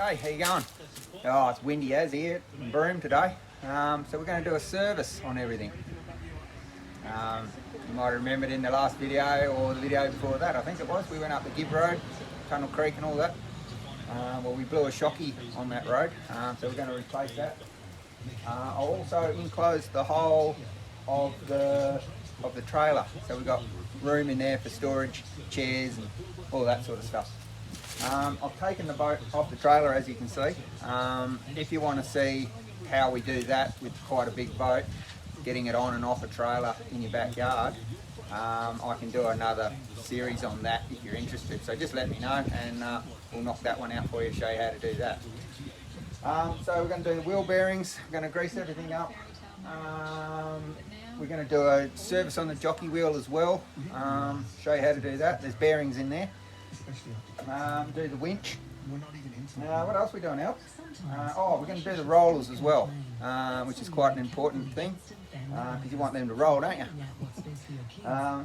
G'day, how you going? Oh, it's windy as here in Broome today. So we're going to do a service on everything. You might have remembered in the last video or the video before that, I think it was, we went up the Gibb Road, Tunnel Creek and all that. Well, we blew a Shocky on that road, so we're going to replace that. I'll also enclose the whole of the trailer, so we've got room in there for storage, chairs and all that sort of stuff. I've taken the boat off the trailer, as you can see. If you want to see how we do that with quite a big boat, getting it on and off a trailer in your backyard, I can do another series on that if you're interested. So just let me know and we'll knock that one out for you, show you how to do that. So we're going to do the wheel bearings, we're going to grease everything up. We're going to do a service on the jockey wheel as well, show you how to do that. There's bearings in there. Do the winch. What else are we doing, Al? We're going to do the rollers as well, which is quite an important thing, because you want them to roll, don't you?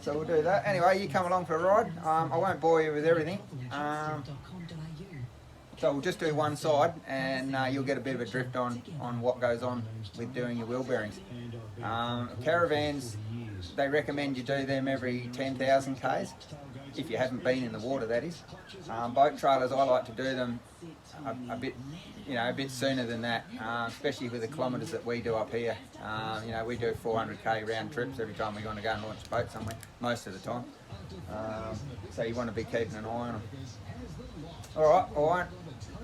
So we'll do that. Anyway, you come along for a ride. I won't bore you with everything. So we'll just do one side and you'll get a bit of a drift on what goes on with doing your wheel bearings. Caravans, they recommend you do them every 10,000 k's, if you haven't been in the water, that is. Boat trailers, I like to do them a bit sooner than that, especially with the kilometres that we do up here. We do 400k round trips every time we're going to go and launch a boat somewhere, most of the time. So you want to be keeping an eye on them. Alright, I won't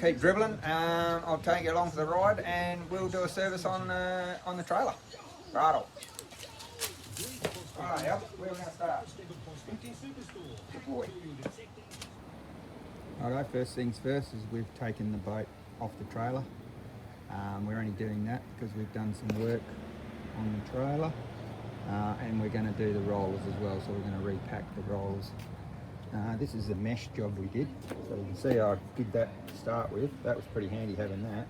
keep dribbling. I'll take you along for the ride and we'll do a service on the trailer. Righto. Alright, Al, where are we going to start? Good boy. Alright, first things first is we've taken the boat off the trailer. We're only doing that because we've done some work on the trailer, and we're going to do the rollers as well, so we're going to repack the rollers. This is the mesh job we did, so you can see I did that to start with. That was pretty handy having that,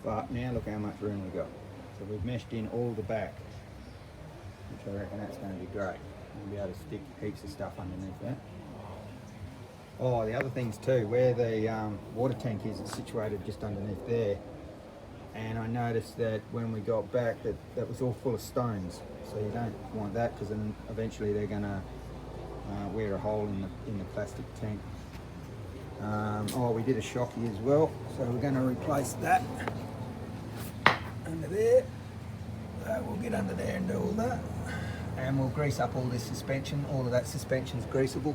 but now look how much room we've got. So we've meshed in all the back, which I reckon that's going to be great. We'll be able to stick heaps of stuff underneath that. Oh, the other things too, where the water tank is, it's situated just underneath there. And I noticed that when we got back that was all full of stones. So you don't want that, because then eventually they're going to wear a hole in the plastic tank. We did a shocky as well, so we're going to replace that under there. We'll get under there and do all that. And we'll grease up all this suspension. All of that suspension's greasable.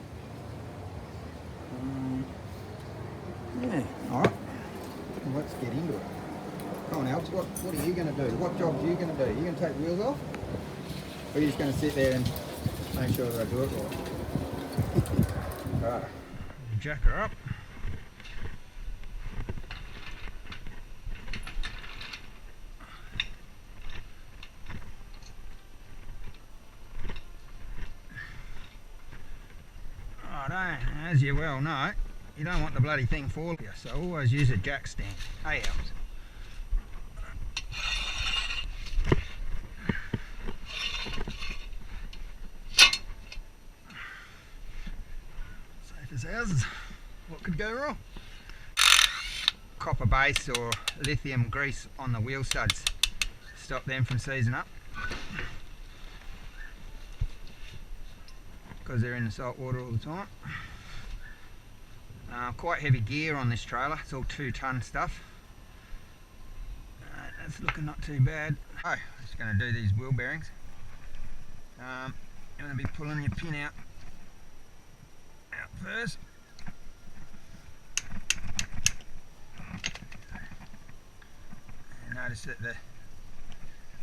Yeah, alright. Well, let's get into it. Come on, Alex, what are you going to do? What jobs are you going to do? Are you going to take the wheels off? Or are you just going to sit there and make sure that I do it right? Right. Jack her up. As you well know, you don't want the bloody thing falling, so always use a jack stand. Hey, Alex. Safe as houses. What could go wrong? Copper base or lithium grease on the wheel studs. Stop them from seizing up, because they're in the salt water all the time. Quite heavy gear on this trailer, it's all 2-ton stuff. That's looking not too bad. Just going to do these wheel bearings. You're going to be pulling your pin out first. And notice that the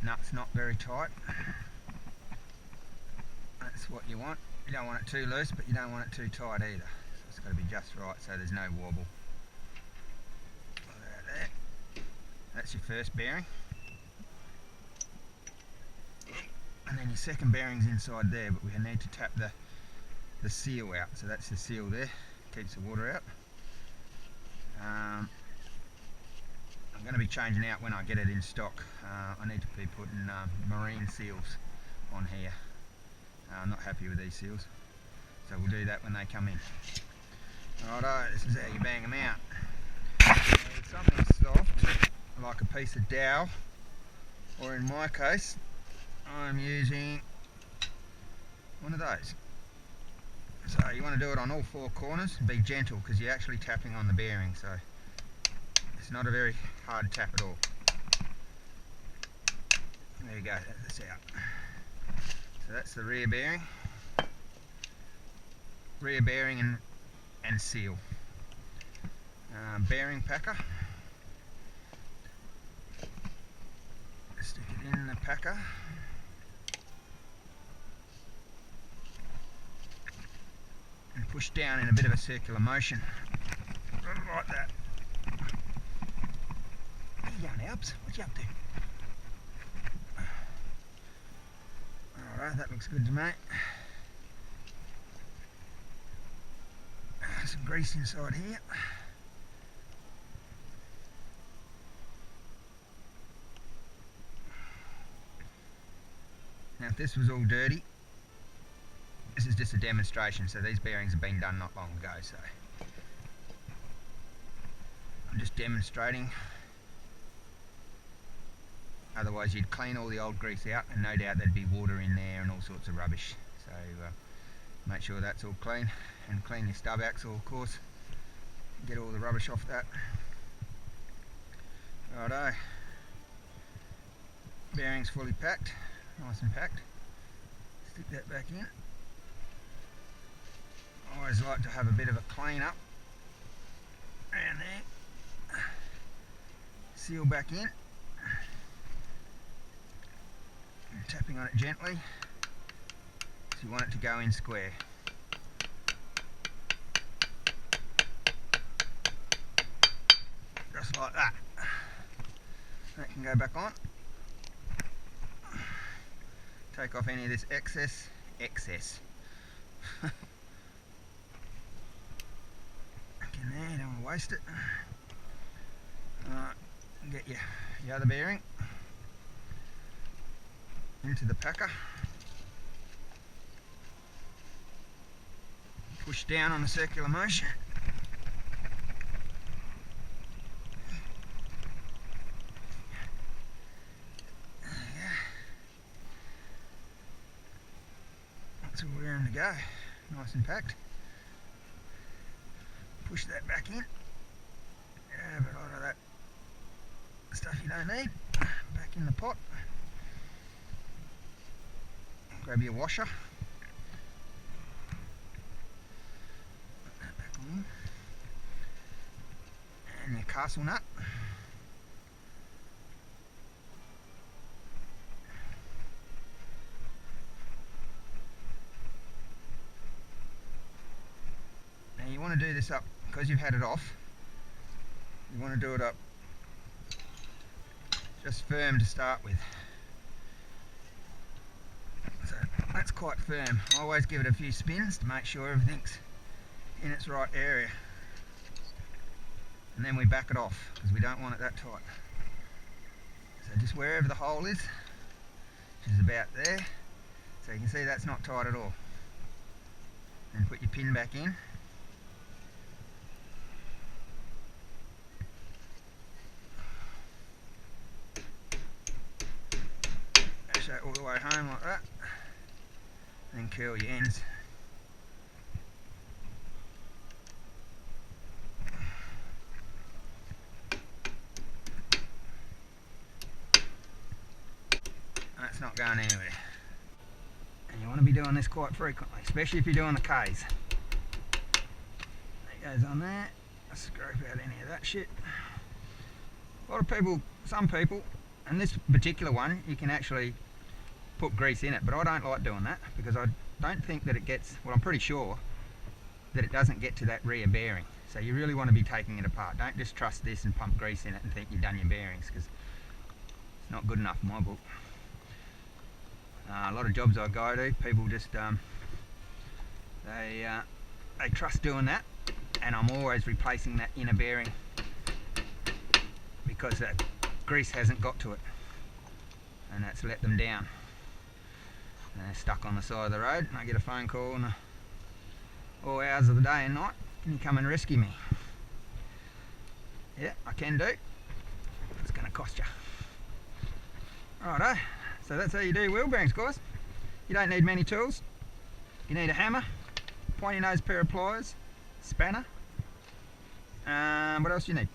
nut's not very tight. That's what you want. You don't want it too loose, but you don't want it too tight either. It's got to be just right, so there's no wobble. There. That's your first bearing. And then your second bearing's inside there, but we need to tap the seal out. So that's the seal there, keeps the water out. I'm going to be changing out when I get it in stock. I need to be putting marine seals on here. I'm not happy with these seals, so we'll do that when they come in. Righto, this is how you bang them out. something soft, like a piece of dowel, or in my case, I'm using one of those. So you want to do it on all four corners and be gentle because you're actually tapping on the bearing, so it's not a very hard tap at all. There you go, that's out. So that's the rear bearing and seal. Bearing packer. Stick it in the packer. And push down in a bit of a circular motion. Like that. Where you going, Alps? What you up to? Alright, that looks good to me. Some grease inside here. Now if this was all dirty, this is just a demonstration, so these bearings have been done not long ago, so I'm just demonstrating. Otherwise you'd clean all the old grease out and no doubt there'd be water in there and all sorts of rubbish. So make sure that's all clean, and clean your stub axle of course. Get all the rubbish off that. Righto. Bearings fully packed, nice and packed. Stick that back in. I always like to have a bit of a clean up around there. Seal back in. And tapping on it gently. So you want it to go in square. Just like that. That can go back on. Take off any of this excess. Back in there, don't want to waste it. Alright, get your other bearing into the packer. Push down on the circular motion. That's all we're to go. Nice and packed. Push that back in. Have a lot of that stuff you don't need. Back in the pot. Grab your washer. Put that back on. And your castle nut. Now you want to do this up, because you've had it off, you want to do it up just firm to start with. So that's quite firm. I always give it a few spins to make sure everything's in its right area. And then we back it off, because we don't want it that tight. So just wherever the hole is, which is about there, so you can see that's not tight at all. Then put your pin back in. That all the way home like that, then curl your ends. That's not going anywhere. And you want to be doing this quite frequently, especially if you're doing the K's. That goes on there. Scrape out any of that shit. A lot of people, some people, and this particular one, you can actually put grease in it, but I don't like doing that because I don't think that it gets, well, I'm pretty sure that it doesn't get to that rear bearing. So you really want to be taking it apart. Don't just trust this and pump grease in it and think you've done your bearings, because it's not good enough in my book. A lot of jobs I go to, people just they trust doing that, and I'm always replacing that inner bearing because that grease hasn't got to it, and that's let them down. And they're stuck on the side of the road, and I get a phone call in all hours of the day and night, can you come and rescue me? Yeah, I can do. It's going to cost you. Righto, so that's how you do wheel bearings, guys. You don't need many tools. You need a hammer, pointy nose pair of pliers, spanner. What else do you need?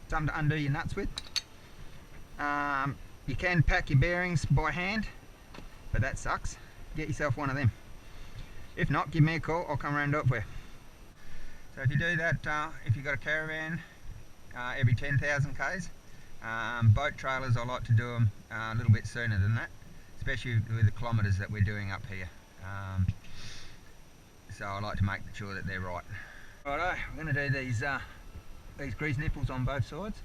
Something to undo your nuts with. You can pack your bearings by hand, but that sucks. Get yourself one of them. If not, give me a call, I'll come around and do it for you. So if you do that, if you've got a caravan every 10,000 k's, boat trailers I like to do them a little bit sooner than that, especially with the kilometres that we're doing up here. So I like to make sure that they're right. Righto, we're going to do these grease nipples on both sides.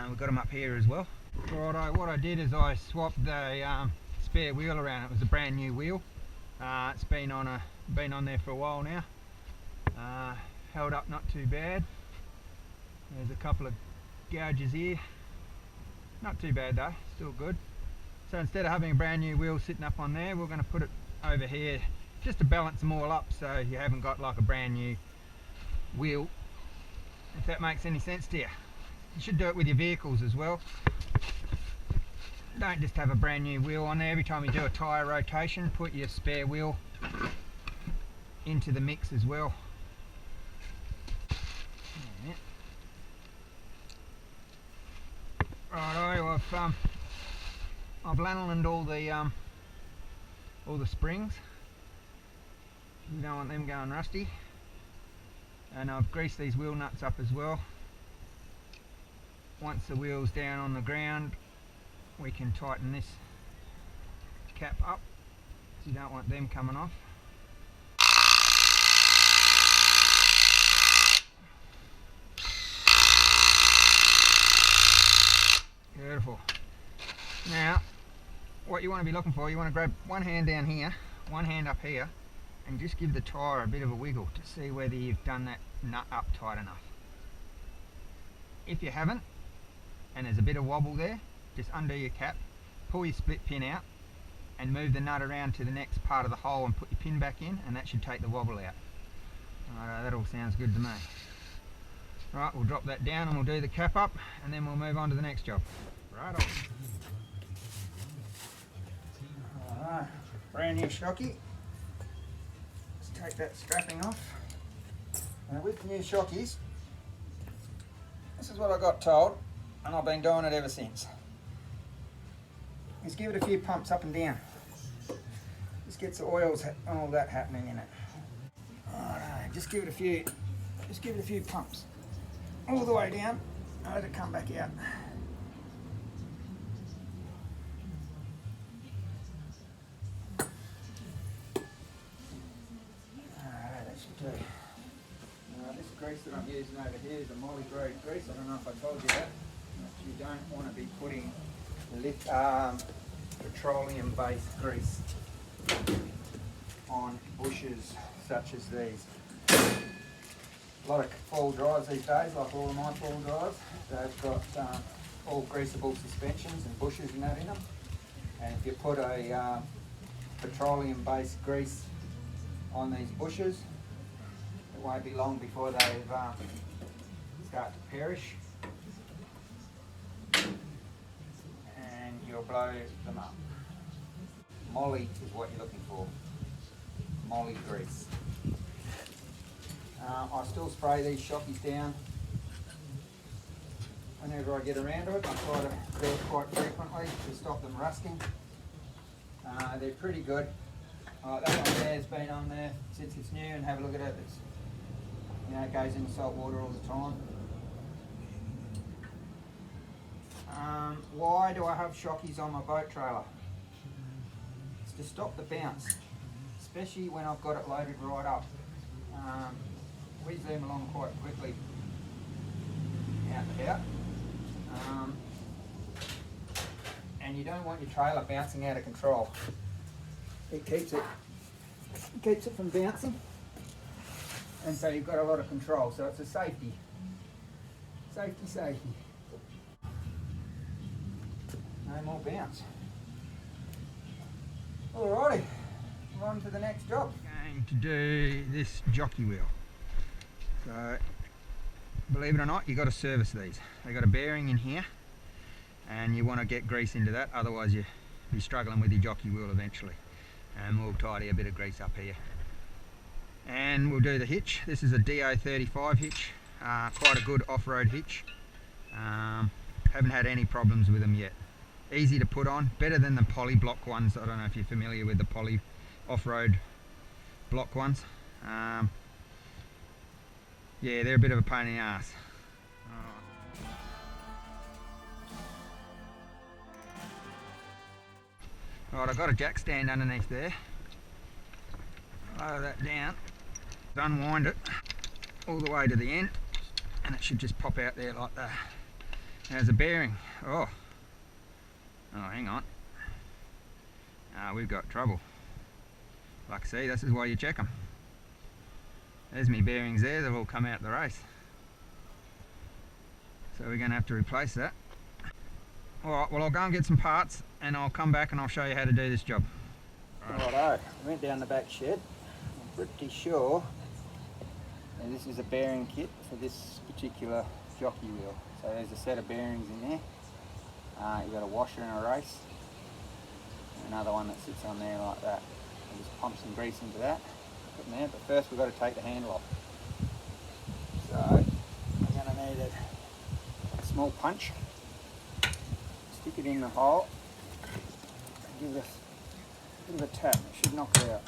We've got them up here as well. Righto, what I did is I swapped the spare wheel around. It was a brand new wheel. It's been on there for a while now. Held up not too bad. There's a couple of gouges here. Not too bad though, still good. So instead of having a brand new wheel sitting up on there, we're going to put it over here just to balance them all up so you haven't got like a brand new wheel, if that makes any sense to you. You should do it with your vehicles as well. Don't just have a brand new wheel on there. Every time you do a tyre rotation, put your spare wheel into the mix as well. Yeah. Righto, I've lanolined all the springs. You don't want them going rusty. And I've greased these wheel nuts up as well. Once the wheel's down on the ground, we can tighten this cap up, so you don't want them coming off. Beautiful. Now, what you want to be looking for, you want to grab one hand down here, one hand up here, and just give the tyre a bit of a wiggle to see whether you've done that nut up tight enough. If you haven't, and there's a bit of wobble there, just undo your cap, pull your split pin out, and move the nut around to the next part of the hole and put your pin back in, and that should take the wobble out. Alright, that all sounds good to me. Right, we'll drop that down and we'll do the cap up, and then we'll move on to the next job. Right on. Alright, brand new Shocky. Let's take that strapping off. Now with the new Shockies, this is what I got told, and I've been doing it ever since. Just give it a few pumps up and down. Just gets the oils and all that happening in it. Alright, just give it a few pumps. All the way down, and let it come back out. Alright, that should do. This grease that I'm using over here is a moly grade grease. I don't know if I told you that. You don't want to be putting petroleum based grease on bushes such as these. A lot of four-wheel drives these days, like all of my four-wheel drives, they've got all greasable suspensions and bushes and that in them. And if you put a petroleum based grease on these bushes, it won't be long before they start to perish, and you'll blow them up. Moly is what you're looking for. Moly grease. I still spray these Shockies down whenever I get around to it. I try to do it quite frequently to stop them rusting. They're pretty good. That one there's been on there since it's new, and have a look at it. It's, it goes in the salt water all the time. Why do I have Shockies on my boat trailer? It's to stop the bounce, especially when I've got it loaded right up. We zoom along quite quickly out and about, and you don't want your trailer bouncing out of control. It keeps it from bouncing, and so you've got a lot of control. So it's a safety. No more bounce. Alrighty, we're on to the next job. Going to do this jockey wheel. So believe it or not, you've got to service these. They've got a bearing in here and you want to get grease into that, otherwise you'll be struggling with your jockey wheel eventually. And we'll tidy a bit of grease up here. And we'll do the hitch. This is a DO35 hitch, quite a good off-road hitch. Haven't had any problems with them yet. Easy to put on, better than the poly block ones. I don't know if you're familiar with the poly off-road block ones. Yeah, they're a bit of a pain in the ass. Right, I've got a jack stand underneath there. Lower that down, unwind it all the way to the end, and it should just pop out there like that. There's a bearing. Oh, hang on. We've got trouble. Like I see, this is why you check them. There's me bearings there, they've all come out the race. So we're going to have to replace that. Alright, well I'll go and get some parts and I'll come back and I'll show you how to do this job. Righto, went down the back shed. I'm pretty sure that this is a bearing kit for this particular jockey wheel. So there's a set of bearings in there. You've got a washer and a race. Another one that sits on there like that. I'll just pump some grease into that. Put in there, but first we've got to take the handle off. So we're going to need a small punch. Stick it in the hole. And give it a bit of a tap. It should knock it out.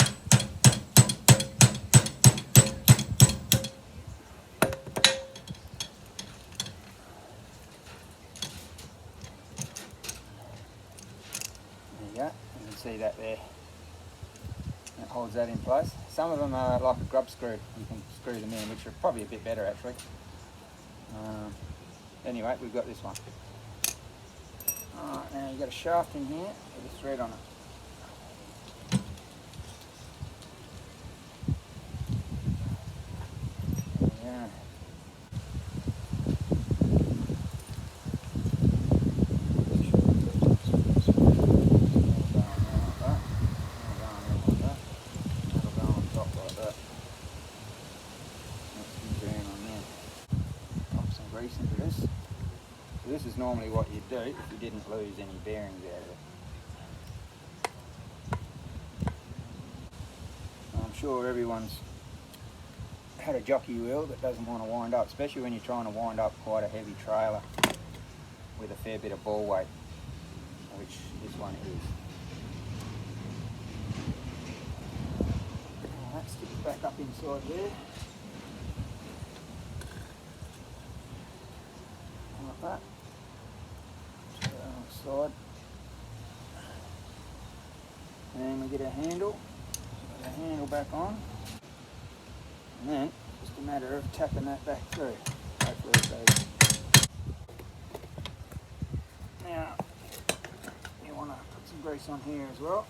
There you go. You can see that there. It holds that in place. Some of them are like a grub screw. You can screw them in, which are probably a bit better actually. Anyway, we've got this one. Alright, now you've got a shaft in here with a thread on it. Yeah. Into this. So this is normally what you'd do if you didn't lose any bearings out of it. I'm sure everyone's had a jockey wheel that doesn't want to wind up, especially when you're trying to wind up quite a heavy trailer with a fair bit of ball weight, which this one is. That sticks back up inside there. That side, and then we get a handle, put the handle back on, and then just a matter of tapping that back through. Hopefully it goes. Now you want to put some grease on here as well.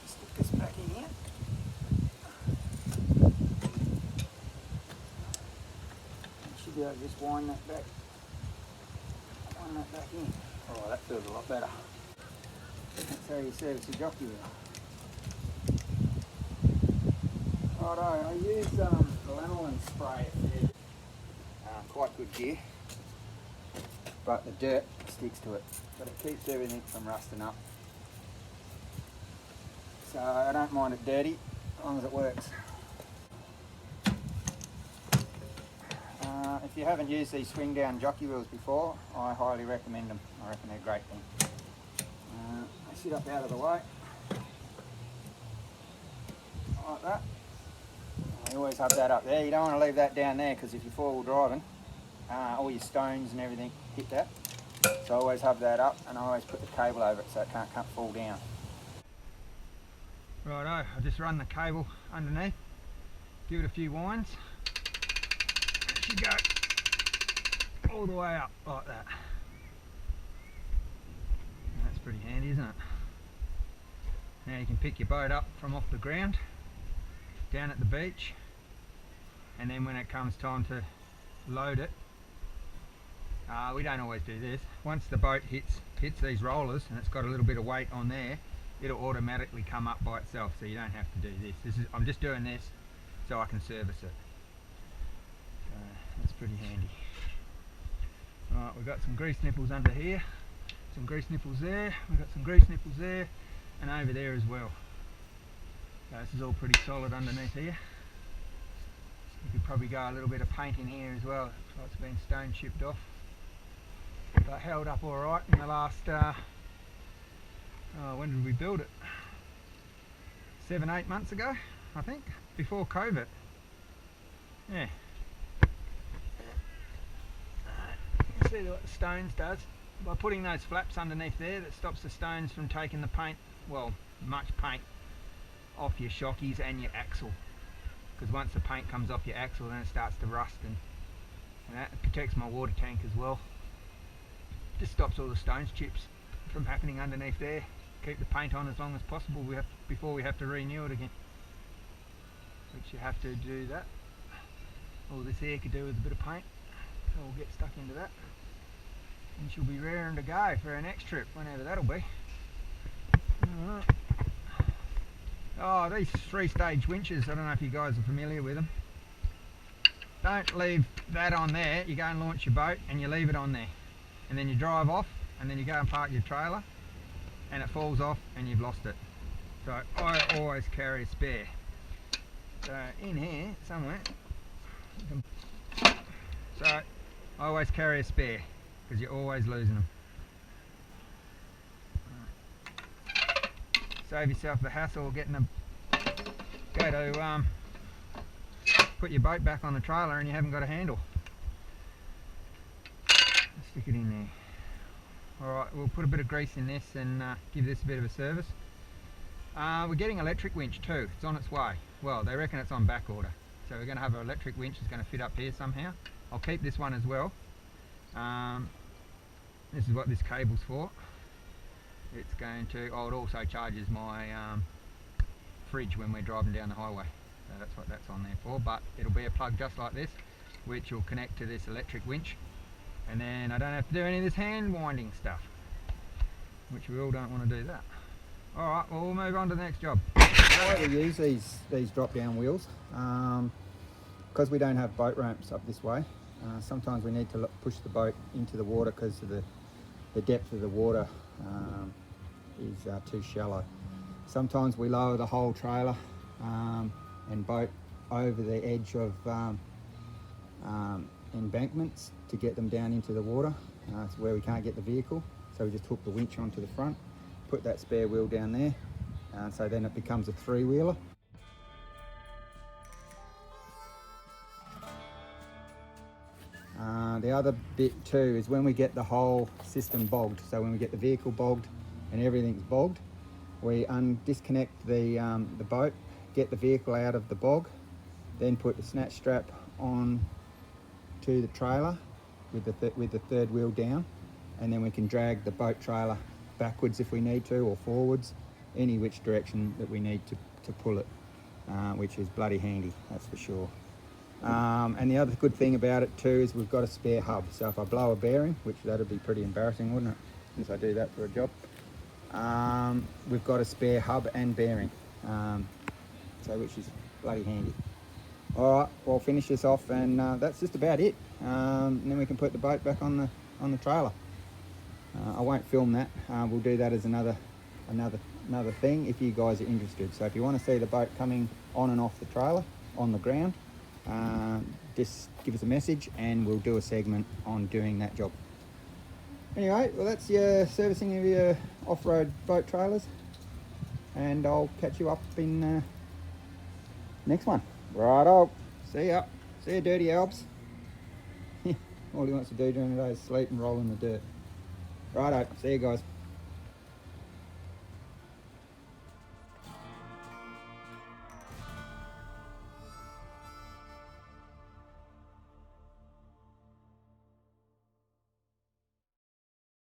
Stick this back in here. I'll just wind that back in. Oh, that feels a lot better. That's how you service a jockey wheel. Righto, I used lanolin spray. Quite good gear, but the dirt sticks to it, but it keeps everything from rusting up. So I don't mind it dirty as long as it works. If you haven't used these swing down jockey wheels before, I highly recommend them. I reckon they're a great thing. They sit up out of the way, like that. You always have that up there. You don't want to leave that down there because if you're four-wheel driving, all your stones and everything hit that. So I always have that up, and I always put the cable over it so it can't fall down. Righto, I just run the cable underneath, give it a few winds. You go all the way up like that. And that's pretty handy, isn't it? Now you can pick your boat up from off the ground down at the beach, and then when it comes time to load it, we don't always do this. Once the boat hits these rollers and it's got a little bit of weight on there, it'll automatically come up by itself, so you don't have to do this. I'm just doing this so I can service it. That's pretty handy. Alright, we've got some grease nipples under here, some grease nipples there, we've got some grease nipples there, and over there as well. So this is all pretty solid underneath here. You could probably go a little bit of paint in here as well, so it's been stone chipped off. But held up alright in the last, when did we build it? 7-8 months ago, I think, before COVID. Yeah. You can see what the stones does. By putting those flaps underneath there, that stops the stones from taking the paint, well, much paint, off your Shockies and your axle. Because once the paint comes off your axle, then it starts to rust, and that protects my water tank as well. Just stops all the stones chips from happening underneath there. Keep the paint on as long as possible before we have to renew it again. Which you have to do that. All this here could do with a bit of paint, so we'll get stuck into that. And she'll be raring to go for our next trip, whenever that'll be. Alright. Oh, these 3-stage winches, I don't know if you guys are familiar with them. Don't leave that on there. You go and launch your boat and you leave it on there. And then you drive off and then you go and park your trailer and it falls off and you've lost it. So I always carry a spare. So in here somewhere, so I always carry a spare because you're always losing them. Save yourself the hassle of getting go to put your boat back on the trailer and you haven't got a handle. Stick it in there. Alright, we'll put a bit of grease in this and give this a bit of a service. We're getting an electric winch too. It's on its way. Well, they reckon it's on back order. So we're going to have an electric winch that's going to fit up here somehow. I'll keep this one as well. This is what this cable's for. It's going to, oh, it also charges my fridge when we're driving down the highway. So that's what that's on there for, but it'll be a plug just like this, which will connect to this electric winch. And then I don't have to do any of this hand winding stuff, which we all don't want to do that. Alright, well, we'll move on to the next job. The way we use these drop down wheels, because we don't have boat ramps up this way, sometimes we need to push the boat into the water because of the depth of the water is too shallow. Sometimes we lower the whole trailer and boat over the edge of embankments to get them down into the water. It's where we can't get the vehicle, so we just hook the winch onto the front, put that spare wheel down there, so then it becomes a 3-wheeler. The other bit too is when we get the whole system bogged, so when we get the vehicle bogged and everything's bogged, we disconnect the boat, get the vehicle out of the bog, then put the snatch strap on to the trailer with the third wheel down, and then we can drag the boat trailer backwards if we need to, or forwards, any which direction that we need to pull it, which is bloody handy, that's for sure. And the other good thing about it too is we've got a spare hub, so if I blow a bearing, which that'd be pretty embarrassing, wouldn't it, since I do that for a job, we've got a spare hub and bearing, so which is bloody handy. Alright, we'll finish this off and that's just about it, and then we can put the boat back on the trailer. I won't film that, we'll do that as another thing if you guys are interested. So if you want to see the boat coming on and off the trailer on the ground, just give us a message and we'll do a segment on doing that job. Anyway, well, that's your servicing of your off-road boat trailers, and I'll catch you up in next one. Righto, see ya. See ya, dirty Alps. All he wants to do during the day is sleep and roll in the dirt. Righto, see you guys.